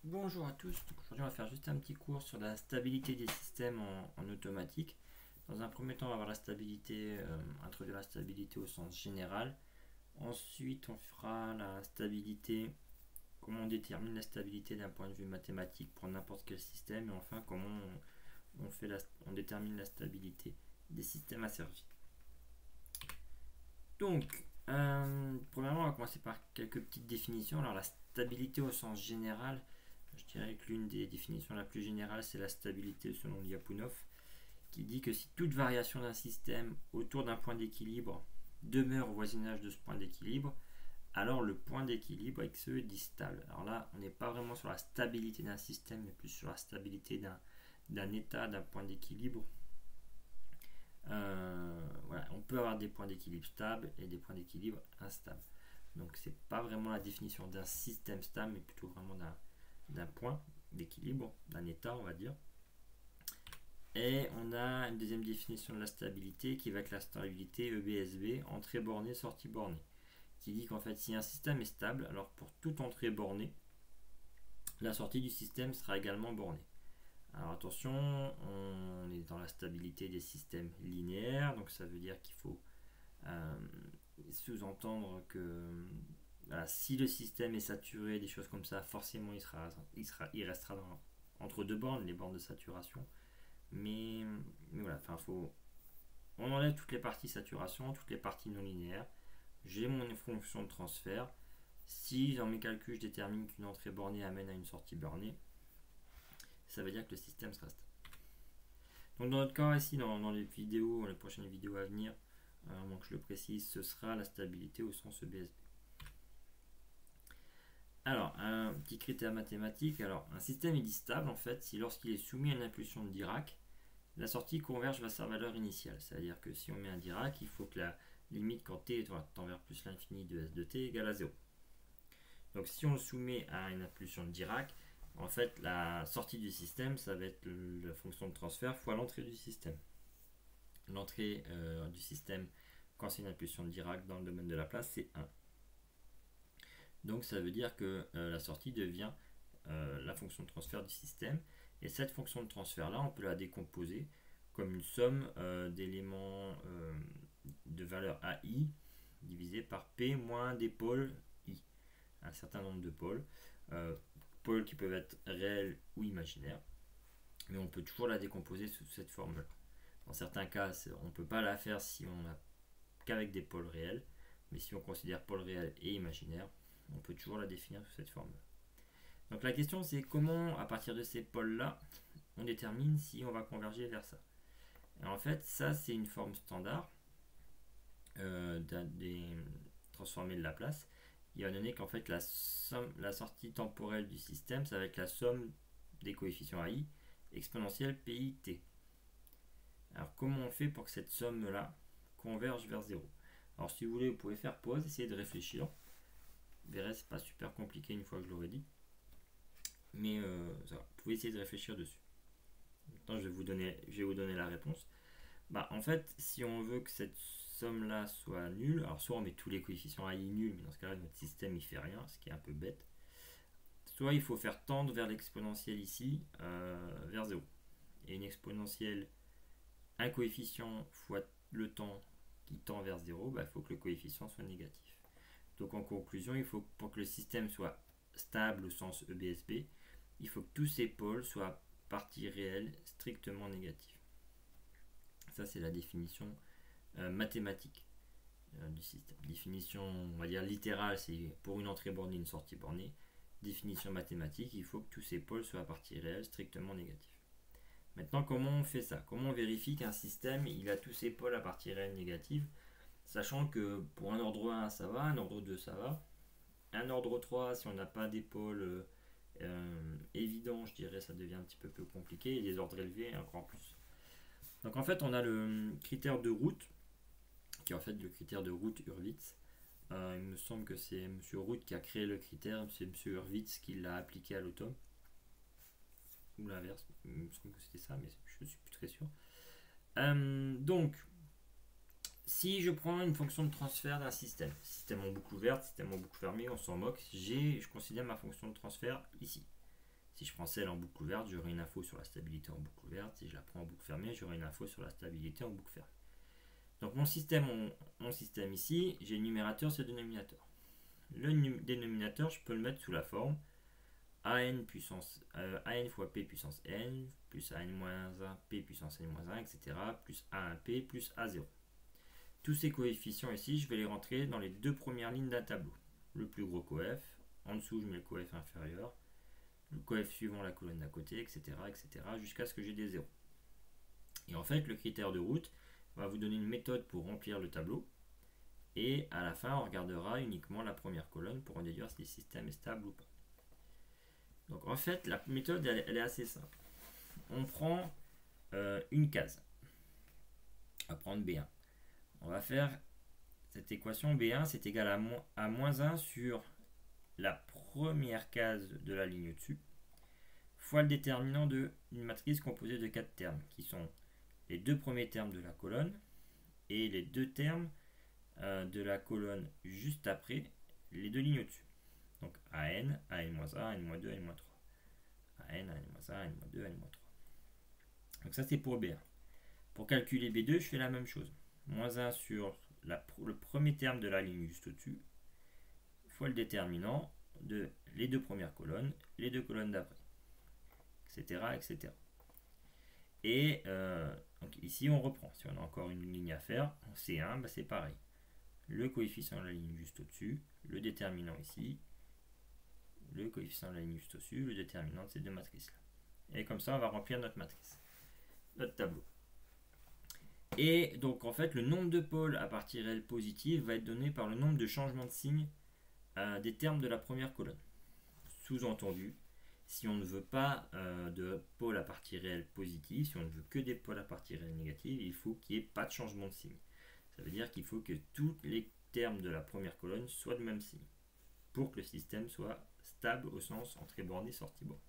Bonjour à tous, aujourd'hui on va faire juste un petit cours sur la stabilité des systèmes en automatique. Dans un premier temps on va voir la stabilité, introduire la stabilité au sens général. Ensuite on fera la stabilité, comment on détermine la stabilité d'un point de vue mathématique pour n'importe quel système. Et enfin comment on détermine la stabilité des systèmes asservis. Donc, premièrement on va commencer par quelques petites définitions. Alors la stabilité au sens général, je dirais que l'une des définitions la plus générale, c'est la stabilité selon Lyapunov, qui dit que si toute variation d'un système autour d'un point d'équilibre demeure au voisinage de ce point d'équilibre, alors le point d'équilibre avec ce est dit stable. Alors là, on n'est pas vraiment sur la stabilité d'un système, mais plus sur la stabilité d'un état, d'un point d'équilibre. Voilà, on peut avoir des points d'équilibre stables et des points d'équilibre instables. Donc c'est pas vraiment la définition d'un système stable, mais plutôt vraiment d'un point d'équilibre, d'un état, on va dire. Et on a une deuxième définition de la stabilité qui va être la stabilité EBSB, entrée bornée, sortie bornée, qui dit qu'en fait si un système est stable, alors pour toute entrée bornée, la sortie du système sera également bornée. Alors attention, on est dans la stabilité des systèmes linéaires, donc ça veut dire qu'il faut sous-entendre que voilà, si le système est saturé, des choses comme ça, forcément il restera entre deux bornes, les bornes de saturation. Mais, mais voilà, on enlève toutes les parties saturation, toutes les parties non linéaires. J'ai mon fonction de transfert. Si dans mes calculs je détermine qu'une entrée bornée amène à une sortie bornée, ça veut dire que le système sera stable. Donc dans notre cas ici, dans les prochaines vidéos à venir, avant que je le précise, ce sera la stabilité au sens EBSB. Alors, un petit critère mathématique. Alors, un système est dit stable en fait si lorsqu'il est soumis à une impulsion de Dirac, la sortie converge vers sa valeur initiale. C'est-à-dire que si on met un Dirac, il faut que la limite quand t tend vers plus l'infini de s de t égale à 0. Donc si on le soumet à une impulsion de Dirac, en fait la sortie du système, ça va être la fonction de transfert fois l'entrée du système. L'entrée du système quand c'est une impulsion de Dirac dans le domaine de la place, c'est 1. Donc ça veut dire que la sortie devient la fonction de transfert du système. Et cette fonction de transfert là, on peut la décomposer comme une somme d'éléments de valeur AI divisé par P moins des pôles I. Un certain nombre de pôles. Pôles qui peuvent être réels ou imaginaires. Mais on peut toujours la décomposer sous cette forme-là. Dans certains cas, on ne peut pas la faire si on n'a qu'avec des pôles réels. Mais si on considère pôles réels et imaginaires, on peut toujours la définir sous cette forme-là. Donc la question c'est comment, à partir de ces pôles-là, on détermine si on va converger vers ça. Et en fait, ça c'est une forme standard des transformés de Laplace. Il va donner qu'en fait la sortie temporelle du système, ça va être la somme des coefficients AI exponentielle PIT. Alors comment on fait pour que cette somme-là converge vers 0? Alors si vous voulez, vous pouvez faire pause, essayer de réfléchir. Vous verrez, c'est pas super compliqué une fois que je l'aurai dit. Mais ça va. Vous pouvez essayer de réfléchir dessus. Maintenant, je vais vous donner la réponse. Bah, en fait, si on veut que cette somme-là soit nulle, alors soit on met tous les coefficients AI nuls, mais dans ce cas-là, notre système il fait rien, ce qui est un peu bête. Soit il faut faire tendre vers l'exponentielle ici, vers 0. Et une exponentielle, un coefficient fois le temps qui tend vers 0, bah, il faut que le coefficient soit négatif. Donc en conclusion, il faut pour que le système soit stable au sens EBSB, il faut que tous ces pôles soient parties réelles strictement négatives. Ça c'est la définition mathématique du système. Définition, on va dire littérale, c'est pour une entrée bornée, une sortie bornée. Définition mathématique, il faut que tous ces pôles soient à partie réelle strictement négative. Maintenant, comment on fait ça? Comment on vérifie qu'un système il a tous ses pôles à partie réelle négative, sachant que pour un ordre 1 ça va, un ordre 2 ça va, un ordre 3 si on n'a pas des pôles évidents, je dirais ça devient un petit peu plus compliqué, et les ordres élevés encore plus. Donc en fait on a le critère de route, qui est en fait le critère de route Hurwitz. Il me semble que c'est M. Root qui a créé le critère, c'est M. Hurwitz qui l'a appliqué à l'automne. Ou l'inverse, il me semble que c'était ça, mais je ne suis plus très sûr. Donc, si je prends une fonction de transfert d'un système en boucle ouverte, système en boucle fermée, on s'en moque, je considère ma fonction de transfert ici. Si je prends celle en boucle ouverte, j'aurai une info sur la stabilité en boucle ouverte. Si je la prends en boucle fermée, j'aurai une info sur la stabilité en boucle fermée. Donc mon système ici, j'ai le numérateur, c'est le dénominateur. Le dénominateur, je peux le mettre sous la forme an fois p puissance n, plus an-1 p puissance n-1, etc., plus a1p plus a0. Tous ces coefficients ici, je vais les rentrer dans les deux premières lignes d'un tableau. Le plus gros coef, en dessous je mets le coef inférieur, le coef suivant la colonne d'à côté, etc., jusqu'à ce que j'ai des zéros. Et en fait, le critère de route va vous donner une méthode pour remplir le tableau. Et à la fin, on regardera uniquement la première colonne pour en déduire si le système est stable ou pas. Donc en fait, la méthode, elle est assez simple. On prend une case. On va prendre B1. On va faire cette équation B1, c'est égal à moins 1 sur la première case de la ligne au-dessus, fois le déterminant d'une matrice composée de 4 termes, qui sont les deux premiers termes de la colonne et les deux termes de la colonne juste après les deux lignes au-dessus. Donc AN, AN-1, AN-2, AN-3. AN, AN-1, AN-2, AN-3. Donc ça c'est pour B1. Pour calculer B2, je fais la même chose. Moins 1 sur le premier terme de la ligne juste au-dessus, fois le déterminant de les deux premières colonnes, les deux colonnes d'après, etc. Et donc ici on reprend. Si on a encore une ligne à faire, en C1, bah c'est pareil. Le coefficient de la ligne juste au-dessus, le déterminant ici, le coefficient de la ligne juste au-dessus, le déterminant de ces deux matrices-là. Et comme ça, on va remplir notre matrice, notre tableau. Et donc, en fait, le nombre de pôles à partie réelle positive va être donné par le nombre de changements de signe des termes de la première colonne. Sous-entendu, si on ne veut pas de pôles à partie réelle positive, si on ne veut que des pôles à partie réelle négative, il faut qu'il n'y ait pas de changement de signe. Ça veut dire qu'il faut que tous les termes de la première colonne soient de même signe pour que le système soit stable au sens entrée bornée, sortie bornée.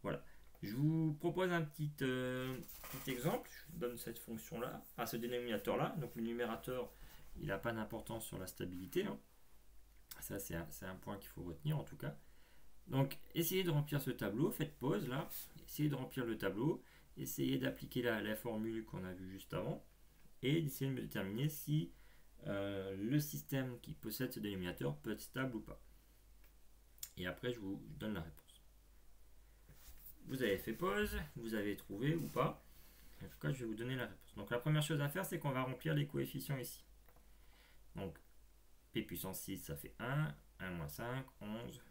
Voilà. Je vous propose un petit exemple. Je vous donne cette fonction-là, ce dénominateur-là. Donc le numérateur, il n'a pas d'importance sur la stabilité. Hein. Ça, c'est un point qu'il faut retenir en tout cas. Donc, essayez de remplir ce tableau. Faites pause là. Essayez de remplir le tableau. Essayez d'appliquer la formule qu'on a vue juste avant. Et d'essayer de me déterminer si le système qui possède ce dénominateur peut être stable ou pas. Et après, je vous donne la réponse. Vous avez fait pause, vous avez trouvé ou pas. En tout cas, je vais vous donner la réponse. Donc la première chose à faire, c'est qu'on va remplir les coefficients ici. Donc P puissance 6, ça fait 1, 1 moins 5, 11,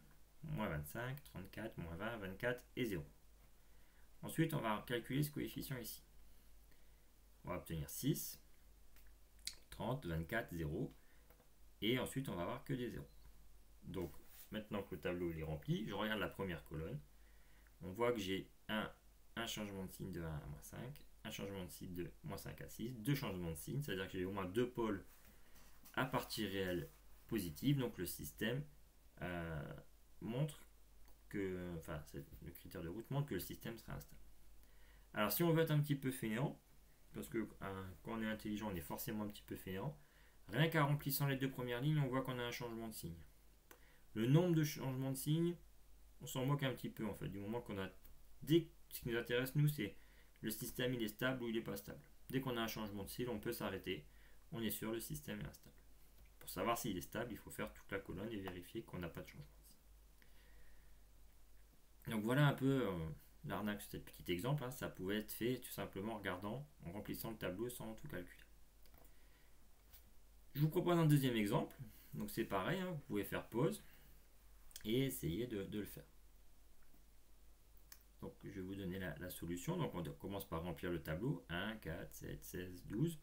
moins 25, 34, moins 20, 24 et 0. Ensuite, on va calculer ce coefficient ici. On va obtenir 6, 30, 24, 0. Et ensuite, on va avoir que des 0. Donc, maintenant que le tableau est rempli, je regarde la première colonne. On voit que j'ai un changement de signe de 1 à moins 5, un changement de signe de moins 5 à 6, deux changements de signe, c'est-à-dire que j'ai au moins deux pôles à partie réelle positive. Donc le système montre que, enfin, le critère de route montre que le système sera instable. Alors si on veut être un petit peu fainéant, parce que quand on est intelligent, on est forcément un petit peu fainéant, rien qu'en remplissant les deux premières lignes, on voit qu'on a un changement de signe. Le nombre de changements de signe, on s'en moque un petit peu en fait, du moment qu'on a. Ce qui nous intéresse nous, c'est le système il est stable ou il n'est pas stable. Dès qu'on a un changement de signe, on peut s'arrêter. On est sûr le système est instable. Pour savoir s'il est stable, il faut faire toute la colonne et vérifier qu'on n'a pas de changement de signe. Donc voilà un peu l'arnaque sur cet petit exemple. Hein. Ça pouvait être fait tout simplement en regardant, en remplissant le tableau sans tout calculer. Je vous propose un deuxième exemple. Donc c'est pareil, hein, vous pouvez faire pause et essayer de le faire. Donc je vais vous donner la solution. Donc on commence par remplir le tableau. 1, 4, 7, 16, 12.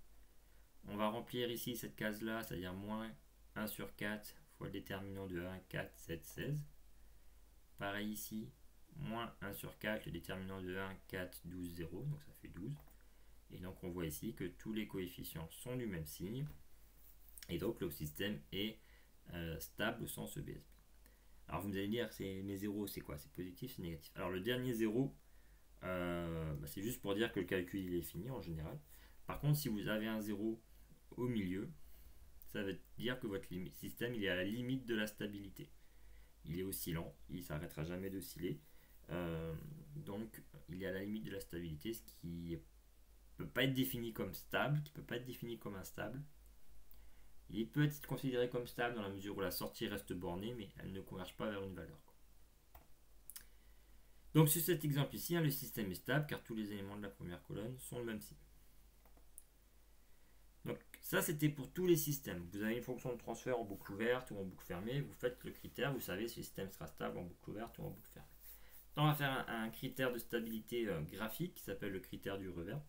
On va remplir ici cette case-là, c'est-à-dire moins 1 sur 4 fois le déterminant de 1, 4, 7, 16. Pareil ici, moins 1 sur 4, le déterminant de 1, 4, 12, 0. Donc ça fait 12. Et donc on voit ici que tous les coefficients sont du même signe. Et donc le système est stable au sens EBSB. Alors vous allez dire, mes zéros, c'est quoi? C'est positif, c'est négatif. Alors le dernier zéro, c'est juste pour dire que le calcul il est fini en général. Par contre, si vous avez un zéro au milieu, ça veut dire que votre système il est à la limite de la stabilité. Il est oscillant, il ne s'arrêtera jamais d'osciller. Donc il y a la limite de la stabilité, ce qui ne peut pas être défini comme stable, qui ne peut pas être défini comme instable. Il peut être considéré comme stable dans la mesure où la sortie reste bornée, mais elle ne converge pas vers une valeur. Donc sur cet exemple ici, le système est stable car tous les éléments de la première colonne sont le même signe. Donc ça c'était pour tous les systèmes. Vous avez une fonction de transfert en boucle ouverte ou en boucle fermée, vous faites le critère, vous savez si le système sera stable en boucle ouverte ou en boucle fermée. On va faire un critère de stabilité graphique qui s'appelle le critère du revers.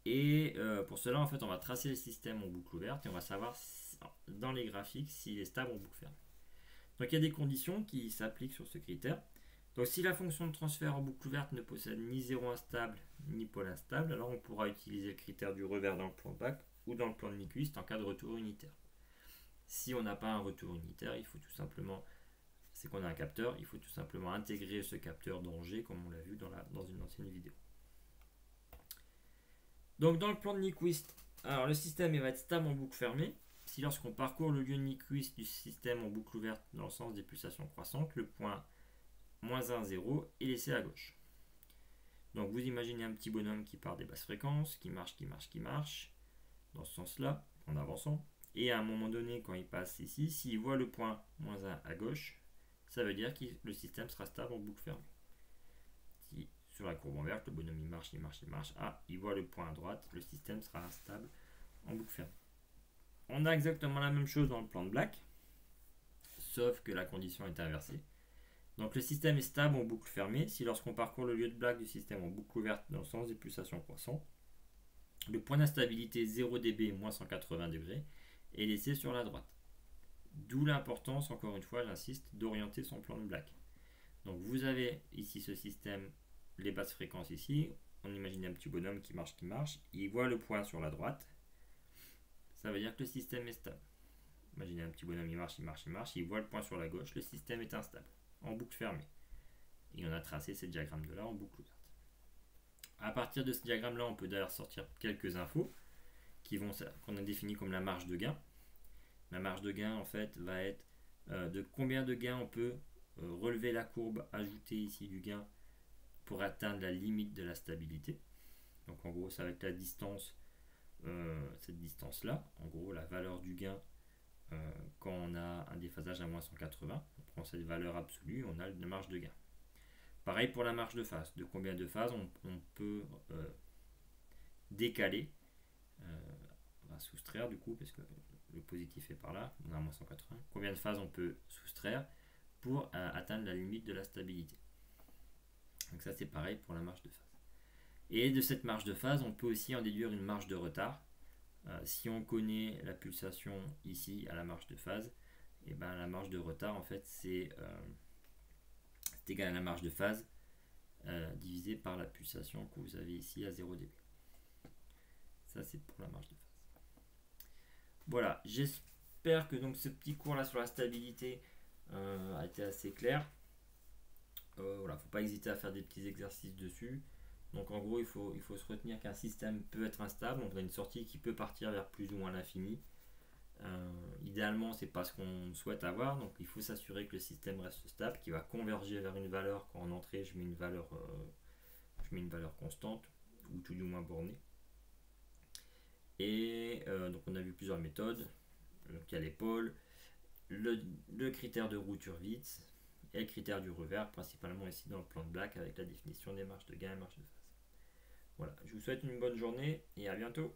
Et pour cela, en fait, on va tracer le système en boucle ouverte et on va savoir dans les graphiques s'il est stable en boucle fermée. Donc il y a des conditions qui s'appliquent sur ce critère. Donc si la fonction de transfert en boucle ouverte ne possède ni 0 instable ni pôle instable, alors on pourra utiliser le critère du revers dans le plan de bac ou dans le plan de Nyquist en cas de retour unitaire. Si on n'a pas un retour unitaire, il faut tout simplement, c'est qu'on a un capteur, il faut tout simplement intégrer ce capteur dans G comme on l'a vu dans une ancienne vidéo. Donc dans le plan de Nyquist, alors le système il va être stable en boucle fermée si lorsqu'on parcourt le lieu de Nyquist du système en boucle ouverte dans le sens des pulsations croissantes, le point -1, 0 est laissé à gauche. Donc vous imaginez un petit bonhomme qui part des basses fréquences, qui marche, dans ce sens-là, en avançant. Et à un moment donné, quand il passe ici, s'il voit le point -1 à gauche, ça veut dire que le système sera stable en boucle fermée. Si sur la courbe en verte, le bonhomme il marche, ah, il voit le point à droite, le système sera instable en boucle fermée. On a exactement la même chose dans le plan de Black, sauf que la condition est inversée. Donc le système est stable en boucle fermée si lorsqu'on parcourt le lieu de Black du système en boucle ouverte dans le sens des pulsations croissantes, le point d'instabilité 0 dB moins 180 degrés est laissé sur la droite. D'où l'importance, encore une fois, j'insiste, d'orienter son plan de Black. Donc vous avez ici ce système, les basses fréquences ici, on imagine un petit bonhomme qui marche, il voit le point sur la droite, ça veut dire que le système est stable. Imaginez un petit bonhomme, il marche, il voit le point sur la gauche, le système est instable, en boucle fermée. Et on a tracé ces diagrammes-là en boucle ouverte. À partir de ce diagramme-là, on peut d'ailleurs sortir quelques infos qu'on a définies comme la marge de gain. La marge de gain, en fait, va être de combien de gains on peut relever la courbe, ajouter ici du gain pour atteindre la limite de la stabilité. Donc en gros, ça va être la distance, cette distance-là. En gros, la valeur du gain quand on a un déphasage à moins 180. On prend cette valeur absolue, on a la marge de gain. Pareil pour la marge de phase. De combien de phases on peut décaler, on va soustraire du coup, parce que le positif est par là, on a moins 180. Combien de phases on peut soustraire pour atteindre la limite de la stabilité. Donc ça c'est pareil pour la marge de phase. Et de cette marge de phase, on peut aussi en déduire une marge de retard. Si on connaît la pulsation ici à la marge de phase, et ben la marge de retard en fait c'est égal à la marge de phase divisé par la pulsation que vous avez ici à 0 dB. Ça c'est pour la marge de phase. Voilà, j'espère que donc ce petit cours là sur la stabilité a été assez clair. Voilà, faut pas hésiter à faire des petits exercices dessus. Donc en gros, il faut se retenir qu'un système peut être instable. On a une sortie qui peut partir vers plus ou moins l'infini. Idéalement, c'est pas ce qu'on souhaite avoir. Donc il faut s'assurer que le système reste stable, qu'il va converger vers une valeur. Quand en entrée, je mets une valeur constante ou tout du moins bornée. Et donc on a vu plusieurs méthodes. Donc il y a les pôles, le critère de Routure-Witz et le critère du revers, principalement ici dans le plan de Black avec la définition des marges de gain et marges de phase. Voilà, je vous souhaite une bonne journée et à bientôt.